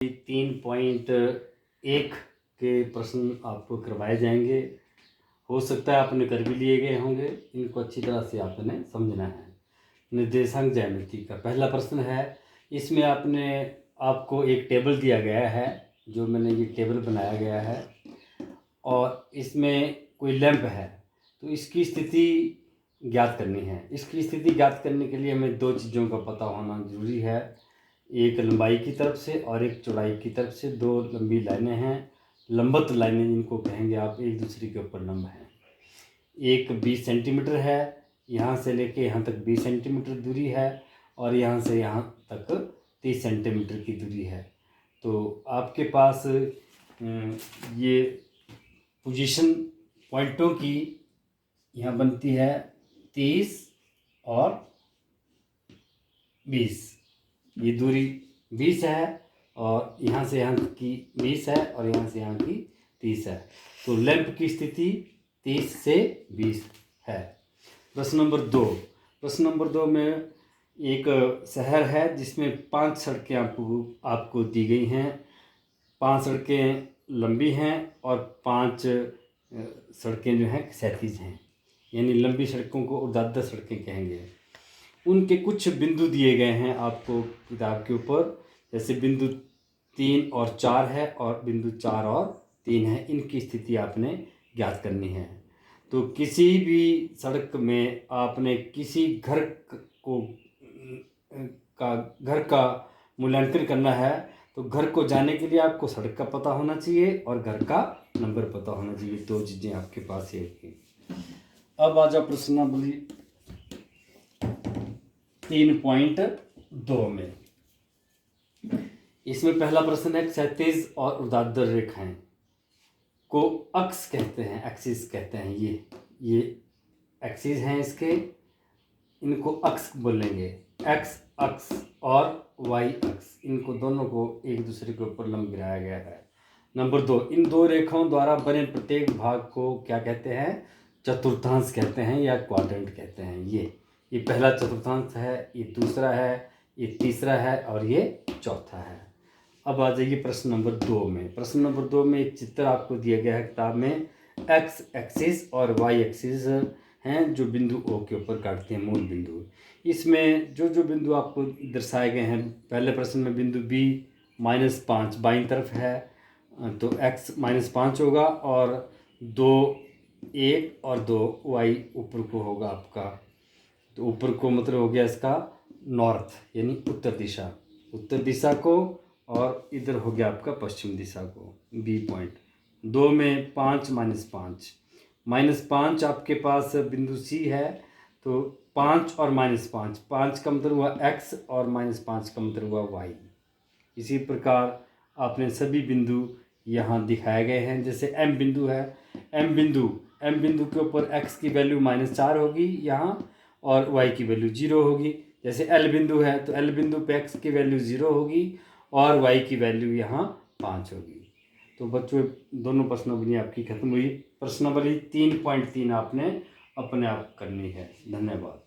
3.1 के प्रश्न आपको करवाए जाएंगे। हो सकता है आपने कर भी लिए गए होंगे। इनको अच्छी तरह से आपने समझना है। निर्देशांक ज्यामिति का पहला प्रश्न है। इसमें आपको एक टेबल दिया गया है, जो मैंने ये टेबल बनाया गया है, और इसमें कोई लैंप है, तो इसकी स्थिति ज्ञात करनी है। इसकी स्थिति ज्ञात करने के लिए हमें दो चीज़ों का पता होना जरूरी है। एक लंबाई की तरफ से और एक चौड़ाई की तरफ से दो लंबी लाइनें हैं, लंबवत लाइनें जिनको कहेंगे आप, एक दूसरे के ऊपर लंब हैं। एक 20 सेंटीमीटर है, यहाँ से लेके यहाँ तक 20 सेंटीमीटर दूरी है, और यहाँ से यहाँ तक 30 सेंटीमीटर की दूरी है। तो आपके पास ये पोजीशन पॉइंटों की यहाँ बनती है 30 और 20। ये दूरी 20 है, और यहाँ से यहाँ की 20 है, और यहाँ से यहाँ की 30 है। तो लैंप की स्थिति 30 से 20 है। प्रश्न नंबर 2। प्रश्न नंबर 2 में एक शहर है जिसमें 5 सड़कें आपको दी गई हैं। 5 सड़कें लंबी हैं और 5 सड़कें जो हैं क्षैतिज हैं, यानी लंबी सड़कों को ऊर्ध्वाधर सड़कें कहेंगे। उनके कुछ बिंदु दिए गए हैं आपको किताब के ऊपर, जैसे बिंदु 3 और 4 है, और बिंदु 4 और 3 है। इनकी स्थिति आपने ज्ञात करनी है। तो किसी भी सड़क में आपने किसी घर का मूल्यांकन करना है, तो घर को जाने के लिए आपको सड़क का पता होना चाहिए और घर का नंबर पता होना चाहिए। दो चीज़ें आपके पास ये होगी। अब आ जाओ प्रश्नावली 3.2 में। इसमें पहला प्रश्न है, क्षैतिज और ऊर्ध्वाधर रेखाएं को अक्ष कहते हैं, एक्सिस कहते हैं। ये एक्सिस हैं इसके, इनको अक्ष बोलेंगे। एक्स अक्ष और वाई अक्ष, इनको दोनों को एक दूसरे के ऊपर लंब गिराया गया है। नंबर 2, इन दो रेखाओं द्वारा बने प्रत्येक भाग को क्या कहते हैं? चतुर्थांश कहते हैं या क्वाड्रेंट कहते हैं। ये पहला चतुर्थांश है, ये दूसरा है, ये तीसरा है, और ये चौथा है। अब आ जाइए प्रश्न नंबर 2 में। प्रश्न नंबर 2 में एक चित्र आपको दिया गया है किताब में। एक्स एक्सिस और वाई एक्सिस हैं जो बिंदु ओ के ऊपर काटते हैं, मूल बिंदु। इसमें जो बिंदु आपको दर्शाए गए हैं, पहले प्रश्न में बिंदु बी -5 बाईं तरफ है, तो x -5 होगा, और 2 1 और 2 y ऊपर को होगा आपका। तो ऊपर को मतलब हो गया इसका नॉर्थ, यानी उत्तर दिशा को, और इधर हो गया आपका पश्चिम दिशा को, बी पॉइंट। 2 में 5 -5 आपके पास बिंदु सी है, तो 5 और -5, 5 का मतलब हुआ x और -5 का मतलब हुआ y। इसी प्रकार आपने सभी बिंदु यहाँ दिखाए गए हैं। जैसे m बिंदु है, m बिंदु के ऊपर x की वैल्यू -4 होगी यहाँ, और y की वैल्यू 0 होगी। जैसे L बिंदु है, तो L बिंदु पे x की वैल्यू 0 होगी और y की वैल्यू यहाँ 5 होगी। तो बच्चों, दोनों प्रश्नावली आपकी खत्म हुई। प्रश्नावली 3.3 आपने अपने आप करनी है। धन्यवाद।